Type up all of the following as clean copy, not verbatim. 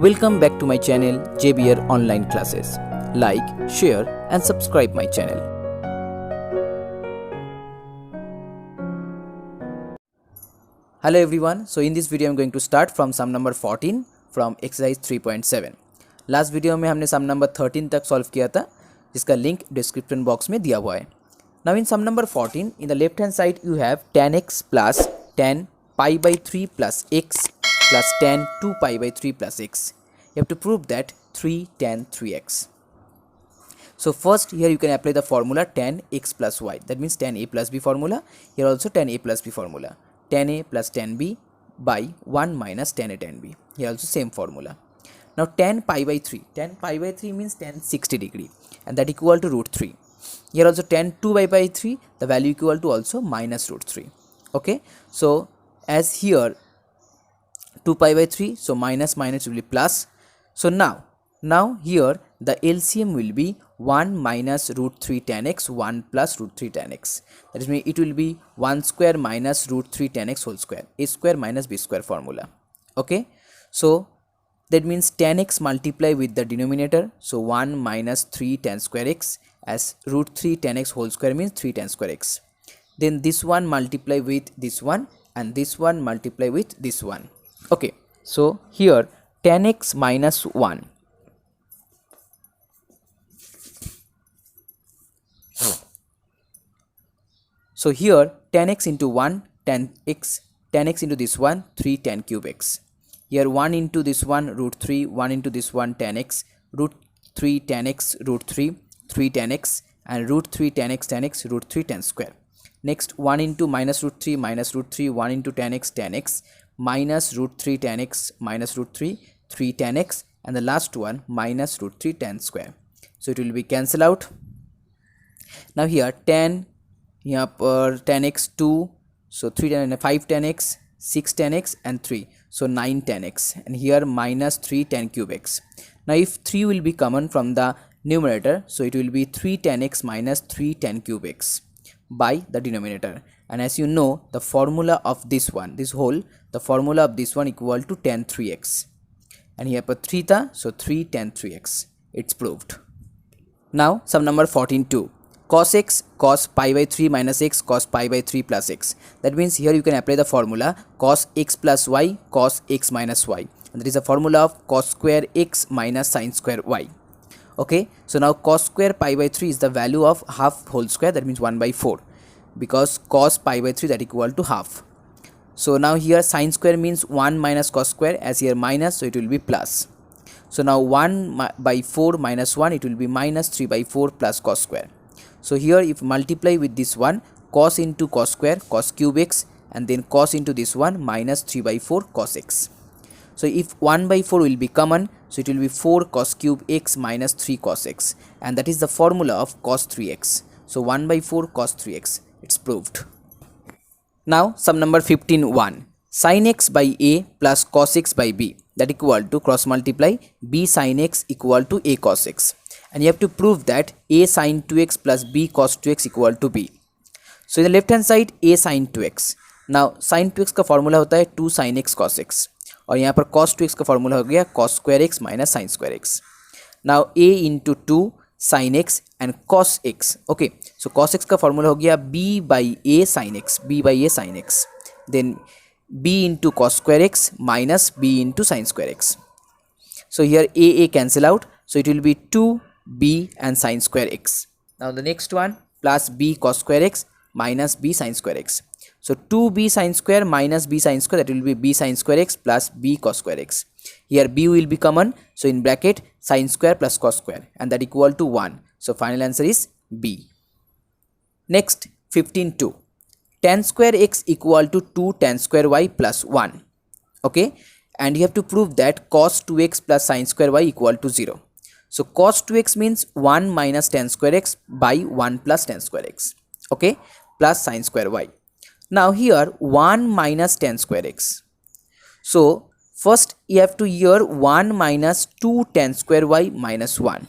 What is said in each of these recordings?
Welcome back to my channel JBR Online Classes. Like, share and subscribe my channel. Hello everyone. So in this video I am going to start from sum number 14 from exercise 3.7. Last video में हमने सम number 13 तक solve किया था जिसका link description box में दिया हुआ है. Now in sum number 14 in the left hand side you have tan x plus tan pi by 3 plus x plus tan 2 pi by 3 plus x. You have to prove that 3 tan 3x. So first here you can apply the formula tan x plus y. That means tan a plus b formula. Here also tan a plus b formula. Tan a plus tan b by 1 minus tan a tan b. Here also same formula. Now tan pi by 3. Tan pi by 3 means tan 60 degree and that equal to root 3. Here also tan 2 by 3, the value equal to also minus root 3. Okay. So as here 2 pi by 3, so minus will be plus. So now here the LCM will be 1 minus root 3 tan x 1 plus root 3 tan x. That is mean it will be 1 square minus root 3 tan x whole square, a square minus b square formula. Okay. So that means tan x multiply with the denominator, so 1 minus 3 tan square x, as root 3 tan x whole square means 3 tan square x. Then this one multiply with this one and this one multiply with this one. Okay, so here tan x minus 1. So here tan x into 1, tan x into this one, 3 tan cube x. Here 1 into this one, root 3, 1 into this one, tan x, root 3 tan x, root 3, 3 tan x, and root 3 tan x, root 3 tan square. Next 1 into minus root 3, 1 into tan x, minus root 3 tan x, minus root 3, 3 tan x, and the last one minus root 3 tan square. So it will be cancel out. Now here tan, here tan x 2, so 3 tan, 5 tan x, 6 tan x and 3, so 9 tan x, and here minus 3 tan cube x. Now if 3 will be common from the numerator, so it will be 3 tan x minus 3 tan cube x by the denominator. And as you know, the formula of this one, the formula of this one equal to tan 3x, and here for 3 tha, so 3 tan 3x. It's proved. Now sum number 14.2. Cos x cos pi by 3 minus x cos pi by 3 plus x. That means here you can apply the formula cos x plus y cos x minus y, and that is a formula of cos square x minus sin square y. Okay, so now cos square pi by 3 is the value of half whole square, that means 1 by 4, because cos pi by 3 that equal to half. So now here sin square means 1 minus cos square, as here minus, so it will be plus. So now 1 by 4 minus 1, it will be minus 3 by 4 plus cos square. So here if multiply with this one, cos into cos square, cos cube x, and then cos into this one, minus 3 by 4 cos x. So if 1 by 4 will be common, so it will be 4 cos cube x minus 3 cos x, and that is the formula of cos 3x. So 1 by 4 cos 3x. It's proved. Now sum number 15.1. Sin x by a plus cos x by b, that equal to cross multiply b sin x equal to a cos x. And you have to prove that a sin 2x plus b cos 2x equal to b. So in the left hand side a sin 2x. Now sin 2x का formula होता है 2 sin x cos x, और यहाँ पर cos 2x का formula हो गया cos square x minus sin square x. Now a into 2 sin x and cos x. Okay, so cos x का फॉर्मूला हो गया b by a sin x, b by a sin x. Then b into cos square x minus b into sin square x. So here a cancel out, so it will be 2b and sin square x. Now the next one plus b cos square x minus b sin square x. So 2b sin square minus b sin square, that will be b sin square x plus b cos square x. Here b will be common, so in bracket sin square plus cos square, and that equal to 1. So final answer is b. Next 15.2. Tan square x equal to 2 tan square y plus 1. Okay, and you have to prove that cos 2x plus sin square y equal to 0. So cos 2x means 1 minus tan square x by 1 plus tan square x. Okay, plus sin square y. Now here 1 minus tan square x. So first you have to here 1 minus 2 tan square y minus 1,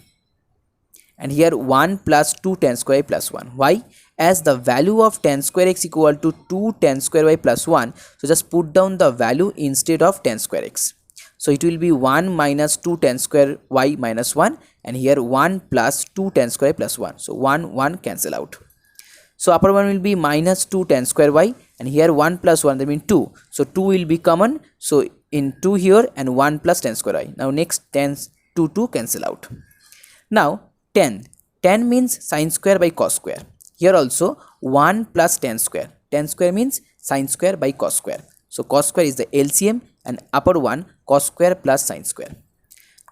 and here 1 plus 2 tan square y plus 1. Why? As the value of tan square x equal to 2 tan square y plus 1, so just put down the value instead of tan square x. So it will be 1 minus 2 tan square y minus 1, and here 1 plus 2 tan square plus 1. So 1 cancel out. So upper one will be minus 2 tan square y, and here 1 plus 1, that means 2. So 2 will be common. So in 2 here and 1 plus tan square y. Now next tan 2 cancel out. Now tan means sin square by cos square. Here also 1 plus tan square. Tan square means sin square by cos square. So cos square is the LCM, and upper one cos square plus sin square.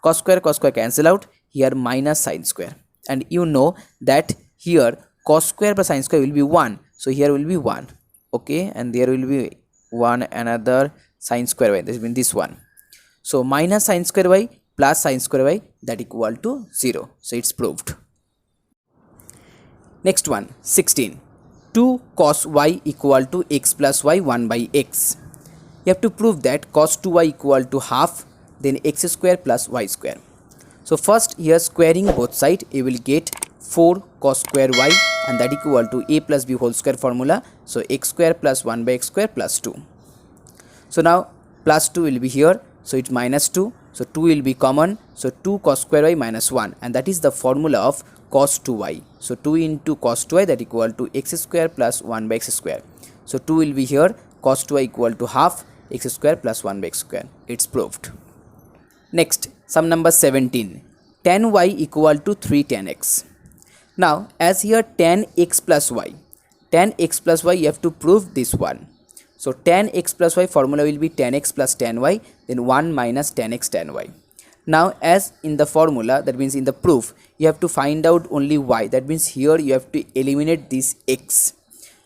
Cos square cancel out. Here minus sin square, and you know that here cos square plus sin square will be 1. So here will be 1. Okay, and there will be 1 another sin square y. This means this one. So minus sin square y plus sin square y, that equal to 0. So it's proved. Next one, 16. 2 cos y equal to x plus y 1 by x. You have to prove that cos 2y equal to half, then x square plus y square. So first here squaring both sides, you will get 4 cos square y, and that equal to a plus b whole square formula. So x square plus 1 by x square plus 2. So now plus 2 will be here, so it's minus 2. So 2 will be common. So 2 cos square y minus 1, and that is the formula of cos 2y. So 2 into cos 2y, that equal to x square plus 1 by x square. So 2 will be here, cos 2y equal to half x square plus 1 by x square. It's proved. Next, sum number 17. Tan y equal to 3 tan x. Now as here tan x plus y, you have to prove this one. So tan x plus y formula will be tan x plus tan y, then 1 minus tan x tan y. Now as in the formula, that means in the proof, you have to find out only y. That means here you have to eliminate this x.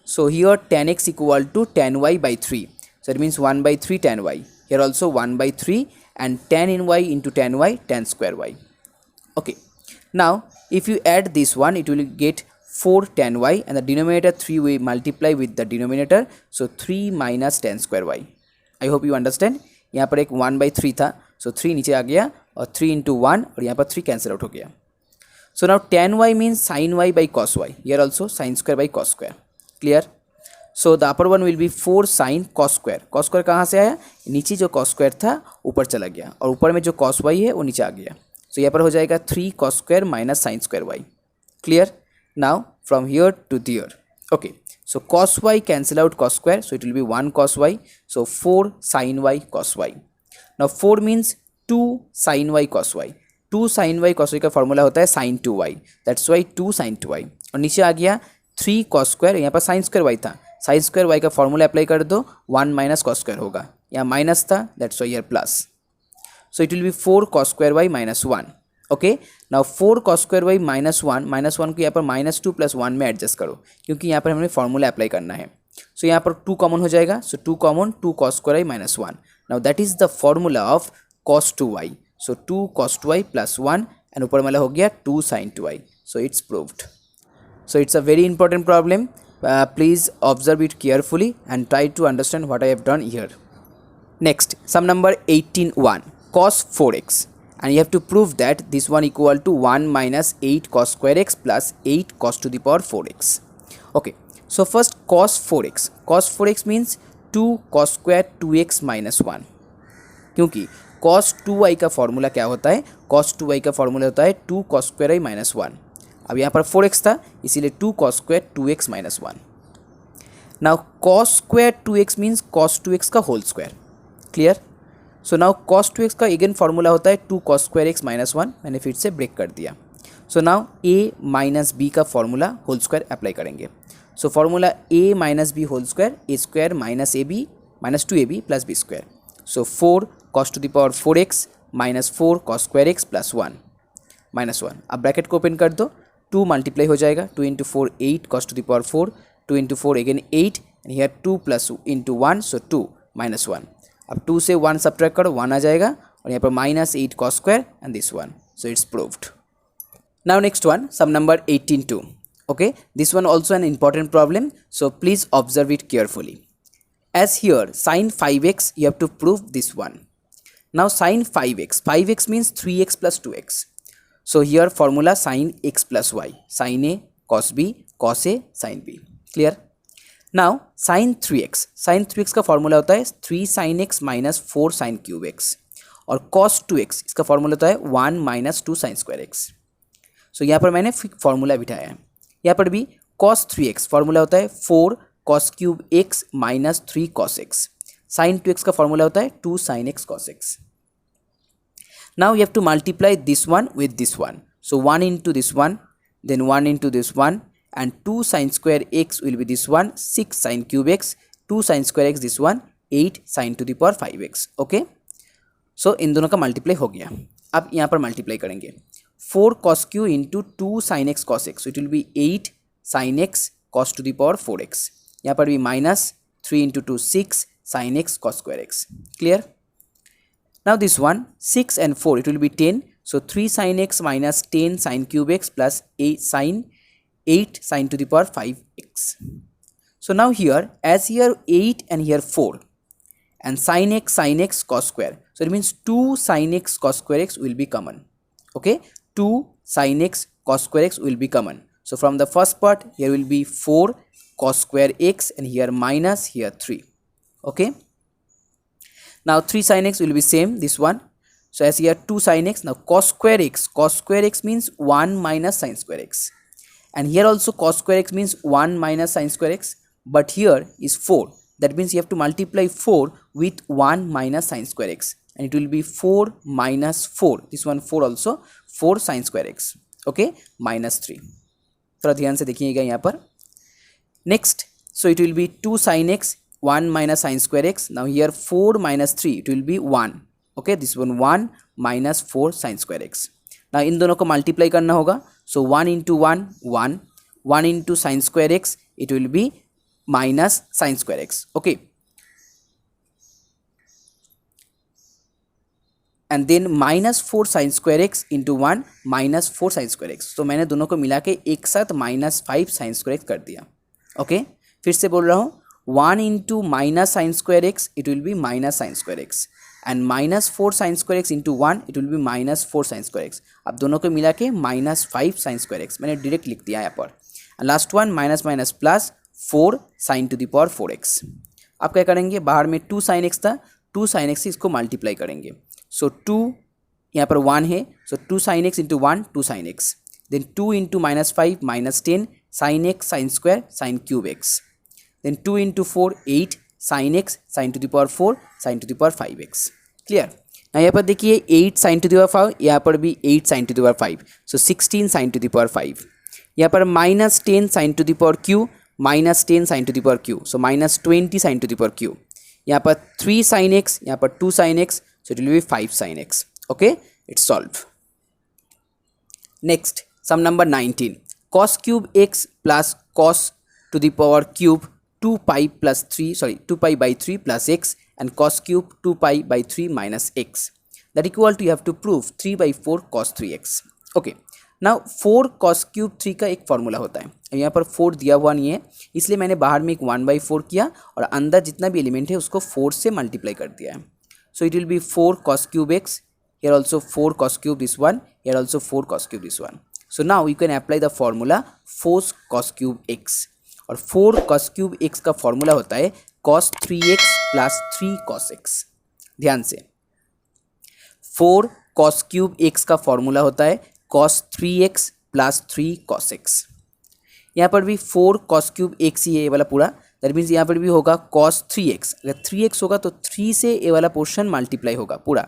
So here tan x equal to tan y by 3. So that means 1 by 3 tan y. Here also 1 by 3, and tan in y into tan y, tan square y. Okay. Now if you add this one, it will get 4 tan y, and the denominator 3 we multiply with the denominator. So 3 minus tan square y. I hope you understand. यहाँ पर एक 1 by 3 था, so 3 नीचे आ गया, और 3 into 1, और यहाँ पर 3 cancel out हो गया. So now tan y means sin y by cos y. Here also sin square by cos square. Clear? So the upper one will be 4 sin cos square. Cos square कहाँ से आया? नीचे जो cos square था ऊपर चला गया, और ऊपर में जो cos y है वो नीचे आ गया. So यहाँ पर हो जाएगा 3 cos square minus sin square y. Clear? Now from here to there. Okay. So cos y cancel out cos square, so it will be 1 cos y. So 4 sin y cos y. Now 4 means 2 sin y cos y. 2 sin y cos y का formula होता है sin 2y. That's why 2 sin 2y. और नीचे आ गया 3 cos square, यहाँ पर sin square y था. sin square y का फॉर्मूला अप्लाई कर दो, 1 minus cos square होगा. यहाँ माइनस था, that's why here plus. So it will be 4 cos square y minus 1. Okay. Now 4 cos square y minus 1 को यहाँ पर minus 2 plus 1 में एडजस्ट करो, क्योंकि यहाँ पर हमें फॉर्मूला अप्लाई करना है. So यहाँ पर 2 कॉमन हो जाएगा. So 2 common, 2 cos square y minus 1. Now that is the formula of cos 2y. So 2 cos 2y plus 1, and ऊपर वाला हो गया 2 sin 2y. So it's proved. So it's a very important problem. Please observe it carefully and try to understand what I have done here. Next, sum number 18(1), cos 4x, and you have to prove that this one equal to 1 minus 8 cos square x plus 8 cos to the power 4x. Okay, so first cos 4x. Cos 4x means 2 cos square 2x minus 1, क्योंकि cos 2y का formula क्या होता है? cos 2y का formula होता है 2 cos square y minus 1. अब यहाँ पर 4x था, इसीलिए 2 cos square 2x minus 1. Now cos square 2x means cos 2x का whole square. Clear? So now cos 2x का अगेन फॉर्मूला होता है 2 cos square x minus 1. मैंने फिर से ब्रेक कर दिया. So now a minus b का फॉर्मूला होल स्क्वायर अप्लाई करेंगे. So formula a minus b whole square, a square minus a b minus 2ab plus b square. So 4 cos to the power 4x minus 4 cos square x plus 1 minus 1. अब bracket को open कर दो, 2 multiply हो जाएगा. 2 into 4 8 cos to the power 4, 2 into 4 again 8, and here 2 plus into 1, so 2 minus 1. अब 2 से 1 subtract करो, 1 आ जाएगा, और यहाँ पर minus 8 cos square and this one. So it's proved. Now next one, some number 18(2). Okay, this one also an important problem, so please observe it carefully. As here sin 5x, you have to prove this one. Now sin 5x means 3x plus 2x. So here formula sin x plus y, sin a cos b cos a sin b. Clear? Now sin 3x का formula होता है 3 sin x minus 4 sin cube x. और cos 2x इसका formula होता है 1 minus 2 sine square x. सो यहाँ पर मैंने फॉर्मूला बिठाया है। यहाँ पर भी cos 3x फॉर्मूला होता है 4 cos cube x minus 3 cos x। Sine 2x का फॉर्मूला होता है 2 sine x cos x। Now you have to multiply this one with this one, so 1 into this one, then 1 into this one, and 2 sin square x will be this one, 6 sin cube x, 2 sin square x this one, 8 sin to the power 5x। Okay, so इन दोनों का multiply हो गया। अब यहाँ पर multiply करेंगे 4 cos q into 2 sin x cos x, it will B 8 sin x cos to the power 4x। यहाँ पर भी minus 3 into 2 6 sin x cos square x। Clear? Now this one 6 and 4 it will be 10, so 3 sin x minus 10 sin cube x plus 8 sin to the power 5x। So now here, as here 8 and here 4 and sin x cos square, so it means 2 sin x cos square x will be common। Okay, 2 sin x cos square x will be common। So from the first part here will be 4 cos square x and here minus here 3। Okay, now 3 sin x will be same this one, so as here 2 sin x, now cos square x means 1 minus sin square x, and here also cos square x means 1 minus sin square x, but here is 4, that means you have to multiply 4 with 1 minus sin square x, and it will be 4 minus 4, this one 4 also, 4 sin square x। okay, minus 3। थोड़ा ध्यान से देखिएगा यहाँ पर। Next, so it will be 2 sin x 1 minus sin square x, now here 4 minus 3 it will be 1। okay, this one 1 minus 4 sin square x। now इन दोनों को multiply करना होगा, so 1 into 1 1, 1 into sin square x it will be minus sin square x। okay, and then minus 4 sin square x into 1 minus 4 sin square x। तो मैंने दोनों को मिला के एक साथ minus 5 sin square x कर दिया। ओके, फिर से बोल रहा हूँ, 1 into minus sin square x it will be minus sin square x, and minus 4 sin square x into 1 it will be minus 4 sin square x। अब दोनों को मिला के minus 5 sin square x मैंने डायरेक्ट लिख दिया यहाँ पर। Last one minus minus plus 4 sin to the power 4x। अब क्या करेंगे, बाहर में 2 sin x था, 2 sin x से इसको मल्टीप्लाई करेंगे, सो 2 यहाँ पर 1 है, so 2 sin x into 1 2 sin x, then 2 into minus 5 minus 10 sin x sin square sin cube x, then 2 into 4 8 sin x sin to the power 4 sin to the power 5x। Clear? ना यहाँ पर देखिए 8 sin to the power 5, यहाँ पर भी 8 sin to the power 5, so 16 sin to the power 5। यहाँ पर minus 10 sin to the power q, minus 10 sin to the power q, so minus 20 sin to the power q। यहाँ पर 3 sin x, यहाँ पर 2 sin x, so it will be 5 sin x। okay, it's solved। next, sum number 19, cos cube x plus cos to the power cube 2 pi plus 3, sorry 2 pi by 3 plus x and cos cube 2 pi by 3 minus x, that equal to, you have to prove 3 by 4 cos 3x। okay, now 4 cos cube 3 का एक formula होता है, यहाँ पर 4 दिया हुआ नहीं है, इसलिए मैंने बाहर में एक 1 by 4 किया और अंदर जितना भी एलिमेंट है उसको 4 से मल्टीप्लाई कर दिया है। so it will be 4 cos cube x, here also 4 cos cube this one, here also 4 cos cube this one। so now you can apply the formula 4 cos cube x, और 4 cos cube x का formula होता है cos 3x plus 3 cos x। ध्यान से, 4 cos cube x का formula होता है cos 3x plus 3 cos x। यहाँ पर भी 4 cos cube x ही है ये वाला पूरा, दैट मीन्स यहाँ पर भी होगा cos 3x। अगर 3x होगा तो 3 से ये वाला पोर्शन मल्टीप्लाई होगा पूरा,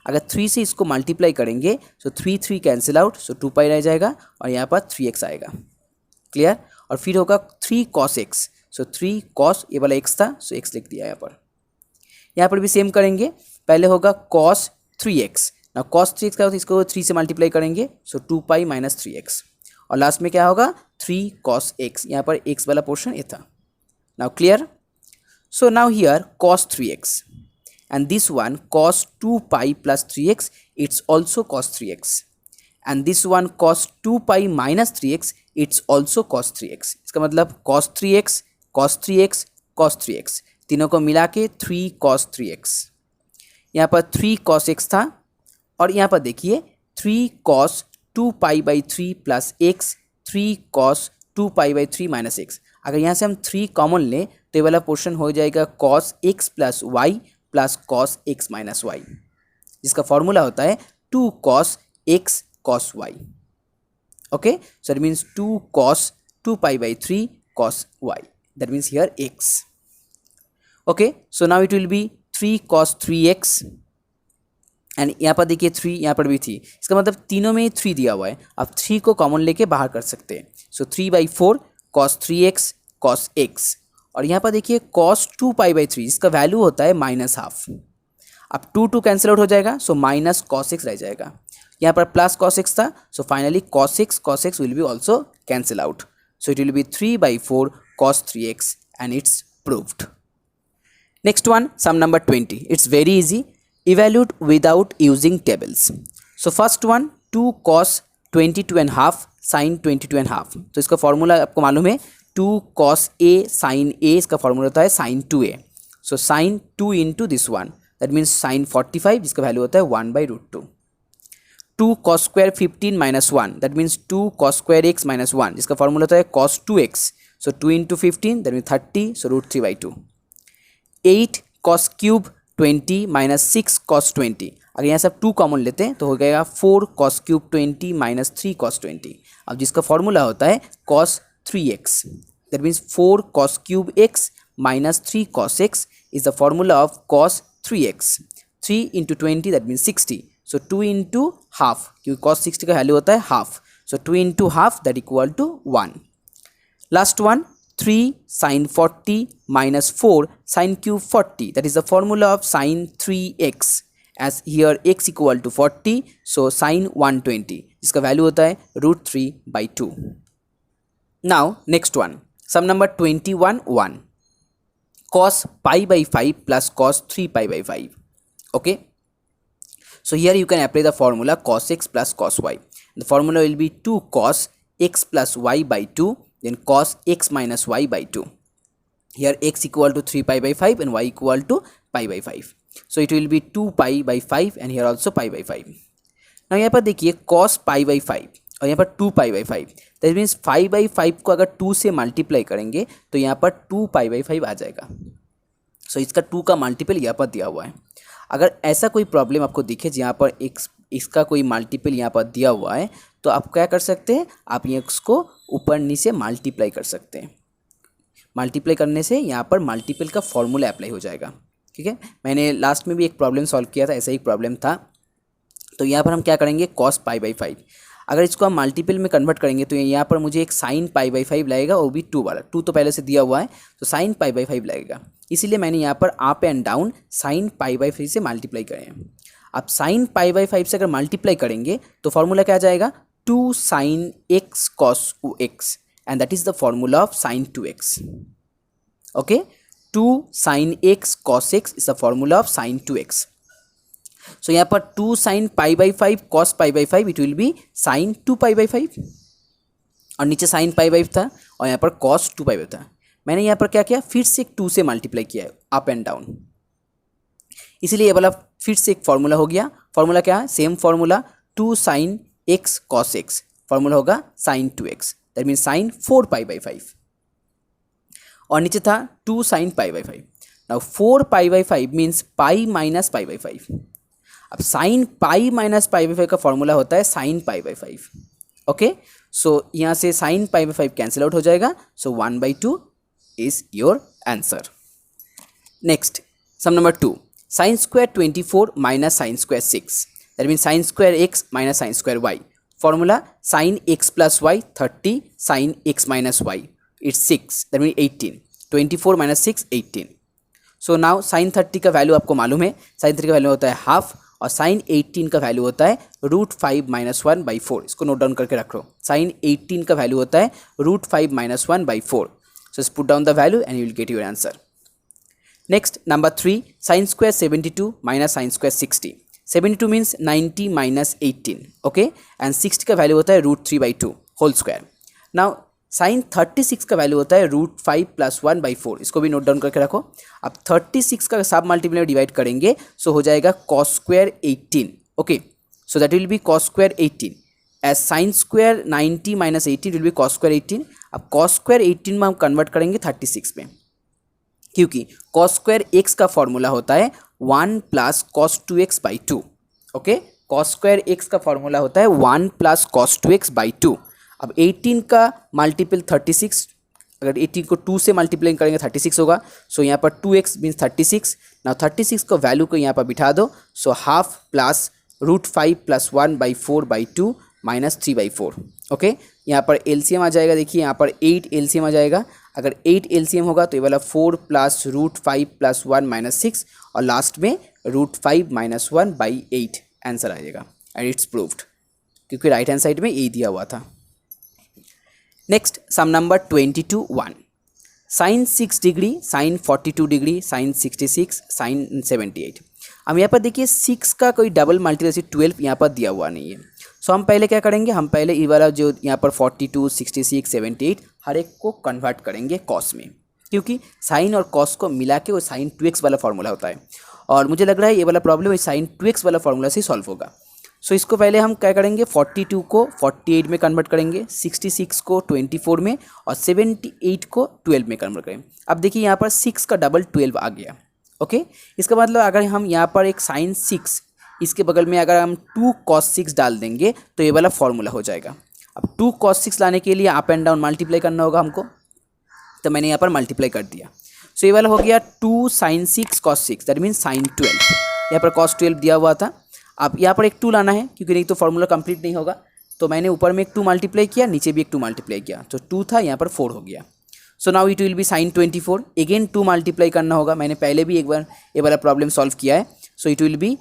अगर 3 से इसको मल्टीप्लाई करेंगे तो 3 3 कैंसिल आउट, सो 2 पाई रह जाएगा और यहाँ पर 3x आएगा। क्लियर? और फिर होगा 3 cos x, सो 3 cos ये वाला x था, सो x लिख दिया यहाँ पर। यहाँ पर भी सेम करेंगे, पहले होगा cos 3x, ना cos 3x का होता है, इसको 3 से मल्टीप्लाई करेंगे, सो 2 पाई माइनस 3x, और लास्ट में क्या होगा 3 cos x, यहाँ पर x वाला पोर्शन ये था। Now clear? So now here cos 3x and this one cos 2 pi plus 3x, it's also cos 3x, and this one cos 2 pi minus 3x, it's also cos 3x। इसका मतलब cos 3x cos 3x cos 3x तीनों को मिला के 3 cos 3x। यहाँ पर 3 cos x था, और यहाँ पर देखिए 3 cos 2 pi by 3 plus x, 3 cos 2 pi by 3 minus x। अगर यहाँ से हम 3 कॉमन लें तो ये वाला पोर्शन हो जाएगा cos x plus y plus cos x minus y। जिसका फॉर्मूला होता है 2 cos x cos y. Okay, so it means 2 cos 2 pi by 3 cos y. That means here x. Okay, so now it will be 3 cos 3x and यहाँ पर देखिए 3, यहाँ पर भी 3, इसका मतलब तीनों में 3 दिया हुआ है. अब 3 को कॉमन लेके बाहर कर सकते हैं. सो 3/4 cos 3x cos x. और यहाँ पर देखिए cos 2 pi by 3, इसका वैल्यू होता है -12. अब 2 कैंसिल आउट हो जाएगा, सो माइनस cos x रह जाएगा. यहाँ पर प्लस cos x था, so finally cos x will be also cancel out. So it will be 3/4 cos 3x and it's proved. Next one, some number 20. It's very easy. Evaluate without using tables. So first one, 2 cos 22.5 sin 22.5. तो इसका formula आपको मालूम है 2 cos a sin a, इसका formula होता है sin 2a. So sin 2 into this one, that means sin 45, जिसका value होता है 1/√2. 2 cos square 15 minus 1, that means 2 cos square x minus 1, जिसका फॉर्मूला होता है cos 2x. So 2 into 15, that means 30, so √3/2. 8 cos cube 20 minus 6 cos 20. अगर यहाँ सब 2 common लेते हैं तो हो जाएगा 4 cos cube 20 minus 3 cos 20. अब जिसका फॉर्मूला होता है cos 3x. That means 4 cos cube x minus 3 cos x is the formula of cos 3x. 3 into 20, that means 60. So 2 into half, क्योंकि cos 60 का वैल्यू होता है half. So 2 into half, that equal to 1. Last one, 3 sin 40 minus 4 sin cube 40. That is the formula of sin 3x. As here x equal to 40, so sin 120, जिसका value होता है √3/2. Now next one, sum number 21(1). Cos pi by 5 plus cos 3 pi by 5. Okay, so here you can apply the formula cos x plus cos y. The formula will be 2 cos x plus y by 2, then cos x minus y by 2. Here x equal to 3 pi by 5 and y equal to pi by 5. So it will be 2 pi by 5 and here also pi by 5. Now यहाँ पर देखिए cos pi by 5 और यहाँ पर 2 pi by 5. That means 5/5 को अगर 2 से multiply करेंगे तो यहाँ पर 2 pi by 5 आ जाएगा. So इसका 2 का मल्टीपल यहाँ पर दिया हुआ है. अगर ऐसा कोई प्रॉब्लम आपको दिखे जहाँ पर इसका कोई मल्टीपल यहाँ पर दिया हुआ है तो आप क्या कर सकते हैं, आप ये इसको ऊपर नीचे मल्टीप्लाई कर सकते हैं. मल्टीप्लाई करने से यहाँ पर मल्टीपल का फॉर्मूला अप्लाई हो जाएगा. ठीक है, मैंने लास्ट में भी एक प्रॉब्लम सॉल्व किया था, ऐसा ही प्रॉब्लम था. तो यहाँ पर हम क्या करेंगे, cos pi/5, अगर इसको हम मल्टीपल में कन्वर्ट करेंगे तो यहाँ पर मुझे एक sin pi/5 लगेगा, वो भी 2 वाला. 2 तो पहले से दिया हुआ है, तो sin pi/5 लगेगा. इसीलिए मैंने यहाँ पर up and down sin pi/5 से मल्टीप्लाई करें. अब sin pi/5 से अगर मल्टीप्लाई करेंगे तो फॉर्मूला क्या आ जाएगा, 2 sin x cos x, and that is the formula of sin 2x. Okay, 2 sin x cos x is the formula of sin 2x. So यहाँ पर 2 sin pi/5 cos pi/5, it will be sin 2 pi/5, और नीचे sin pi/5 था और यहाँ पर cos 2 pi/5 था. मैंने यहाँ पर क्या किया, फिर से 2 से मल्टीप्लाई किया है अप एंड डाउन, इसीलिए ये वाला फिर से एक फॉर्मूला हो गया. फॉर्मूला क्या है, same formula 2 sin x cos x, formula होगा sin 2x, that mean sin 4 pi/5, और नीचे था 2 sin pi/5. Now 4 pi/5 means pi minus pi/5. अब sin पाई माइनस pi/5 का फॉर्मूला होता है sin pi/5. ओके, सो यहाँ से sin pi/5 कैंसिल आउट हो जाएगा, so 1/2 is your answer. Next, sum number 2, sin square 24 minus sin square 6, that means sin square x minus sin square y. Formula sin x plus y 30 sin x minus y, it's 6, that means 18. 24 minus 6 18. So now sin 30 का value आपको मालूम है, sin 30 का value होता है half, और sin 18 का value होता है √5 - 1/4. इसको नोट डाउन करके रखो. sin 18 का वैल्यू होता है √5 - 1/4. So just put down the value and you will get your answer. Next, number 3, sin square 72 minus sin square 60. 72 means 90 minus 18, okay, and 60 का वैल्यू होता है √3/2 होल स्क्वायर. नाउ sin 36 का value होता है √5 + 1/4. इसको भी नोट डाउन करके रखो. अब 36 का सब मल्टीपल में डिवाइड करेंगे, सो हो जाएगा cos square 18. Okay, so that will be cos square 18. As sin square 90 minus 18 will be cos square 18. अब cos square 18 में हम कन्वर्ट करेंगे 36 में, क्योंकि cos square x का फॉर्मूला होता है 1 + cos 2x/2. Okay, cos square x का फॉर्मूला होता है 1 प्लस कॉस 2x बाई 2। अब 18 का मल्टीपल 36, अगर 18 को 2 से मल्टीप्लाई करेंगे 36 होगा। सो यहाँ पर 2x मीन्स 36। ना 36 को वैल्यू को यहाँ पर बिठा दो। So half plus √5 plus 1 by 4 by 2 minus 3 by 4। Okay, यहाँ पर एलसीएम आ जाएगा, देखिए यहाँ पर 8 एलसीएम आ जाएगा। अगर 8 एलसीएम होगा तो ये वाला 4 प्लस √5 प्लस 1 माइनस 6 और लास्ट में √5 माइनस 1 बाई 8 आंसर आ जाएगा। एंड इट्स प्रूव्ड, क्योंकि राइट हैंड साइड में ए दिया हुआ था। Next sum number 22(1). Sine 6 degree, sine 42 degree, sine 66, sine 78। अब यहाँ पर देखिए 6 का कोई डबल मल्टीप्लिसिटी 12 यहाँ पर दिया हुआ नहीं है। सो हम पहले क्या करेंगे, हम पहले ये वाला जो यहाँ पर 42, 66, 78 हर एक को कन्वर्ट करेंगे कॉस में, क्योंकि साइन और कॉस को मिला के वो साइन 2x वाला फॉर्मूला होता है। और मुझे लग रहा है ये वाला प्रॉब्लम साइन 2x वाला फॉर्मूला से सॉल्व होगा। सो इसको पहले हम क्या करेंगे, 42 को 48 में कन्वर्ट करेंगे, 66 को 24 में और 78 को 12 में कन्वर्ट करेंगे। अब देखिए यहाँ पर 6 का डबल 12 आ गया। ओके, इसका मतलब अगर हम यहाँ पर एक साइन 6 इसके बगल में अगर हम 2 cos 6 डाल देंगे तो ये वाला फॉर्मूला हो जाएगा। अब 2 cos 6 लाने के लिए अप एंड डाउन मल्टीप्लाई करना होगा हमको, तो मैंने यहाँ पर मल्टीप्लाई कर दिया। सो ये वाला हो गया 2 sin 6 cos 6, that means sign 12। यहाँ पर cos 12 दिया हुआ था। अब यहाँ पर एक 2 लाना है, क्योंकि नहीं तो फॉर्मूला कंप्लीट नहीं होगा। तो मैंने ऊपर में एक 2 मल्टीप्लाई किया, नीचे भी एक 2 मल्टीप्लाई किया, तो 2 था, यहाँ पर 4 हो गया। So now it will be sine 24। Again 2 multiply करना होगा, मैंने पहले भी एक बार ये वाला प्रॉब्लम सॉल्व किया है। So it will be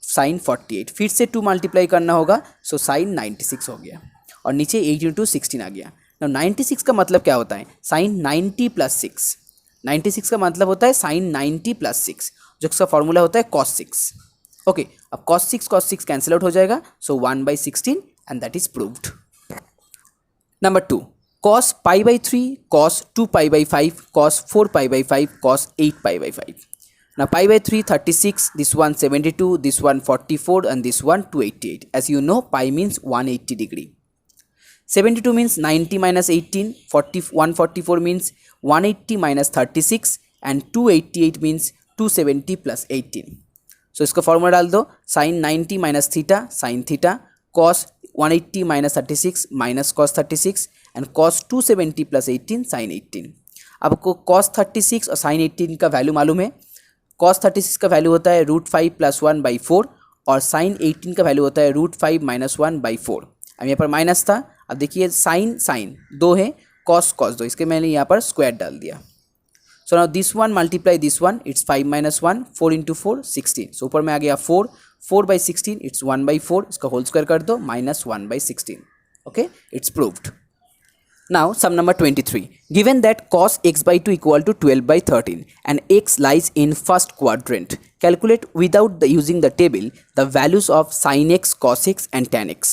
sine 48, फिर से 2 मल्टीप्लाई करना होगा। सो साइन 96 हो गया और नीचे 8 इंटू 16 आ गया। नाउ 96 का मतलब क्या होता है, साइन 90 प्लस 6। 96 का मतलब होता है साइन 90 प्लस 6, जो इसका फॉर्मूला होता है cos 6। ओके, अब cos 6 कैंसिल आउट हो जाएगा। सो 1/16 and that is proved. Number 2, cos π/3, cos 2π/5, cos 4π/5, cos 8π/5. Now π/3 36, this one 72, this one 44 and this one 288. As you know, pi means 180 degree. 72 means 90 minus 18, 144 means 180 minus 36 and 288 means 270 plus 18. So इसका formula डाल दो, sine 90 minus theta sine theta, cos 180 minus 36 minus cos 36 and cos 270 plus 18 sine 18। आपको cos 36 और sign 18 का value मालूम है। Cos 36 का value होता है √5 प्लस 1/4 और साइन 18 का वैल्यू होता है √5 माइनस 1/4। अब यहाँ पर माइनस था, अब देखिए साइन साइन 2 है, कॉस कॉस 2, इसके मैंने यहाँ पर स्क्वायर डाल दिया। So now this one multiply this one, it's 5 minus 1, 4 into 4 16। सो ऊपर में आ गया 4/16, इट्स 1/4, इसका होल स्क्वायर कर दो, minus 1/16। Okay, it's proved. Now sum number 23. Given that cos x/2 equal to 12/13 and x lies in first quadrant, calculate without using the table the values of sin x, cos x and tan x.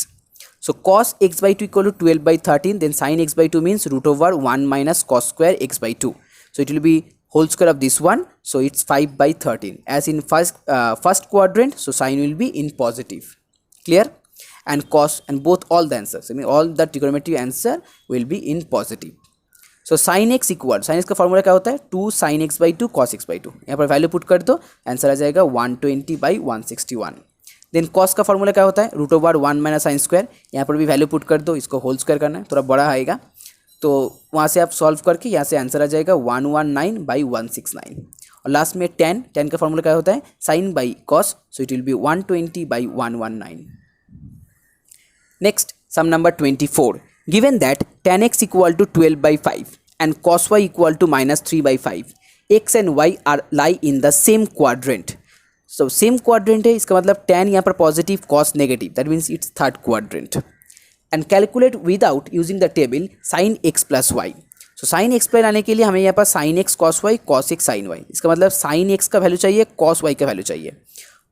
So cos x/2 equal to 12/13, then sin x/2 means √1 minus cos square x/2. So it will be whole square of this one, so it's 5/13. As in first quadrant, so sin will be in positive. Clear? And cos and both all the answers, I mean all the trigonometric answer will be in positive. So sin x equal, sin x का formula क्या होता है, 2 sin x/2 cos x/2। यहाँ पर value put कर दो, answer आ जाएगा 120/161। देन cos का फॉर्मूला क्या होता है, √1 माइनस साइन स्क्वायर। यहाँ पर भी वैल्यू पुट कर दो, इसको होल स्क्वायर करना है, थोड़ा बड़ा आएगा, तो वहाँ से आप सॉल्व करके यहाँ से आंसर आ जाएगा 119/169। और लास्ट में tan का फॉर्मूला क्या होता है, sine by cos, so it will be 120/119। Next, sum number 24. Given that tan x equal to 12/5 and cos y equal to minus 3/5, x and y are lie in the same quadrant. So same quadrant है, इसका मतलब tan यहाँ पर positive, cos negative, that means it's third quadrant. And calculate without using the table sin x plus y. So sin x लाने के लिए हमें यहाँ पर sin x cos y, cos x sin y, इसका मतलब sin x का value चाहिए, cos y का वैल्यू चाहिए,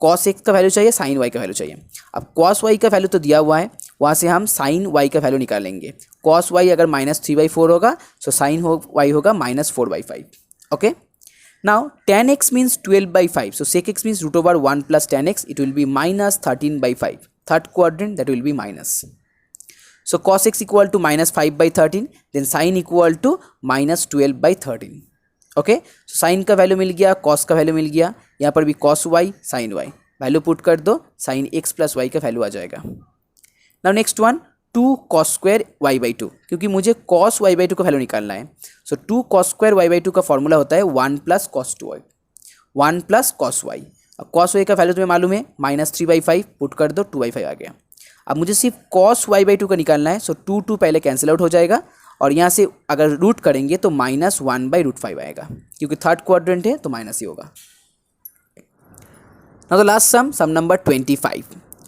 cos x का वैल्यू चाहिए, sin y का वैल्यू चाहिए। अब cos y का वैल्यू तो दिया हुआ है, वहाँ से हम sin y का वैल्यू निकालेंगे। cos y अगर माइनस 3/4 होगा, सो sin y होगा minus 4/5। Okay, now tan x means 12/5, so sec x means √1 plus tan x, it will be minus 13/5, third quadrant, that will be minus. So cos x equal to minus 5/13, then sin equal to minus 12/13। Okay, so sine का value मिल गया, cos का value मिल गया, यहाँ पर भी cos y sin y, value put कर दो, साइन एक्स प्लस वाई का वैल्यू आ जाएगा। Now next one, 2 cos square y by two, क्योंकि मुझे कॉस वाई बाई टू का वैल्यू निकालना है। So 2 cos square y by two का फॉर्मूला होता है 1 plus cos two y, 1 plus cos y. अब कॉस वाई का वैल्यू तुम्हें मालूम है -3/5, पुट कर दो 2/5 आ गया। अब मुझे सिर्फ कॉस वाई बाई टू का निकालना है। सो 2 पहले कैंसिल आउट हो जाएगा और यहाँ से अगर रूट करेंगे तो -1/√5 आएगा, क्योंकि थर्ड क्वाड्रेंट है तो माइनस ही होगा। Now the last sum number 25.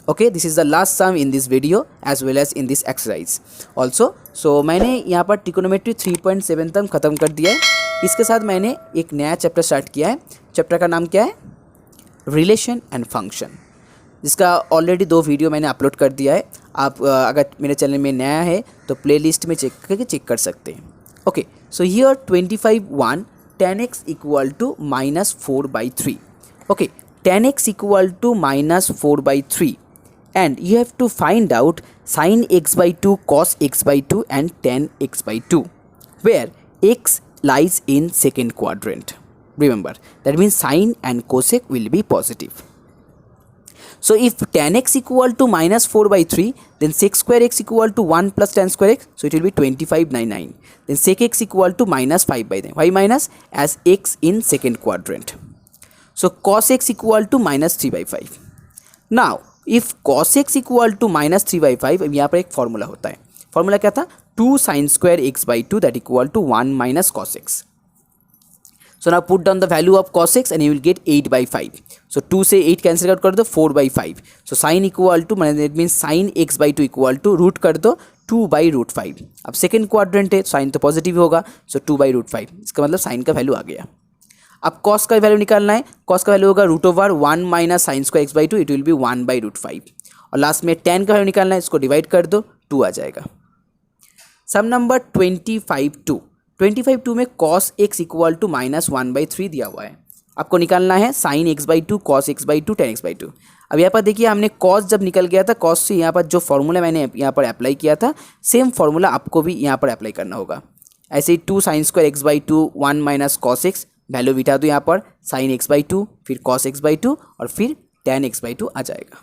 Okay, this is the last sum in this video as well as in this exercise also. So मैंने यहाँ पर ट्रिकोनोमेट्री 3.7 तक ख़त्म कर दिया है। इसके साथ मैंने एक नया चैप्टर स्टार्ट किया है। चैप्टर का नाम क्या है? रिलेशन एंड फंक्शन, जिसका ऑलरेडी 2 वीडियो मैंने अपलोड कर दिया है। आप अगर मेरे चैनल में नया है तो प्लेलिस्ट में चेक कर सकते हैं। Okay, so here 25(1) tan x equal to -4/3. Okay, tan x equal to -4/3 and you have to find out sin x by 2, cos x by 2 and tan x by 2, where x lies in second quadrant. Remember, that means sin and cosec will be positive. So if tan x equal to -4/3, then sec square x equal to 1 plus tan square x, so it will be 25/9. Then sec x equal to -5/9. Why minus? As x in second quadrant. So cos x equal to -3/5. Now if cos x equal to -3/5, अब यहाँ पर एक formula होता है। Formula क्या था? 2 sin square x by 2 that equal to 1 minus cos x. So now put down the value of cos x and you will get 8/5. So 2 से 8 cancel out कर दो, 4/5. So sine equal to that means sine x by 2 equal to root कर दो 2/√5. अब second quadrant है, sine तो positive होगा, so 2/√5, इसका मतलब साइन का वैल्यू आ गया। अब कॉस का वैल्यू निकालना है। कॉस का वैल्यू होगा √1 minus sine square x by 2, it will B 1/√5। और लास्ट में tan का वैल्यू निकालना है, इसको डिवाइड कर दो, 2 आ जाएगा। सम नंबर 25(2) में cos x इक्वल टू -1/3 दिया हुआ है। आपको निकालना है sign x by 2, cos x by 2, tan x by 2। अब यहाँ पर देखिए, हमने cos जब निकल गया था, cos से यहाँ पर जो फॉर्मूला मैंने यहाँ पर अप्लाई किया था, सेम फॉर्मूला आपको भी यहाँ पर अप्लाई करना होगा। ऐसे ही 2 sin square x by 2, 1 minus cos x, value बिठा दो यहाँ पर, साइन x by 2, फिर cos x by 2 और फिर tan x by 2 आ जाएगा।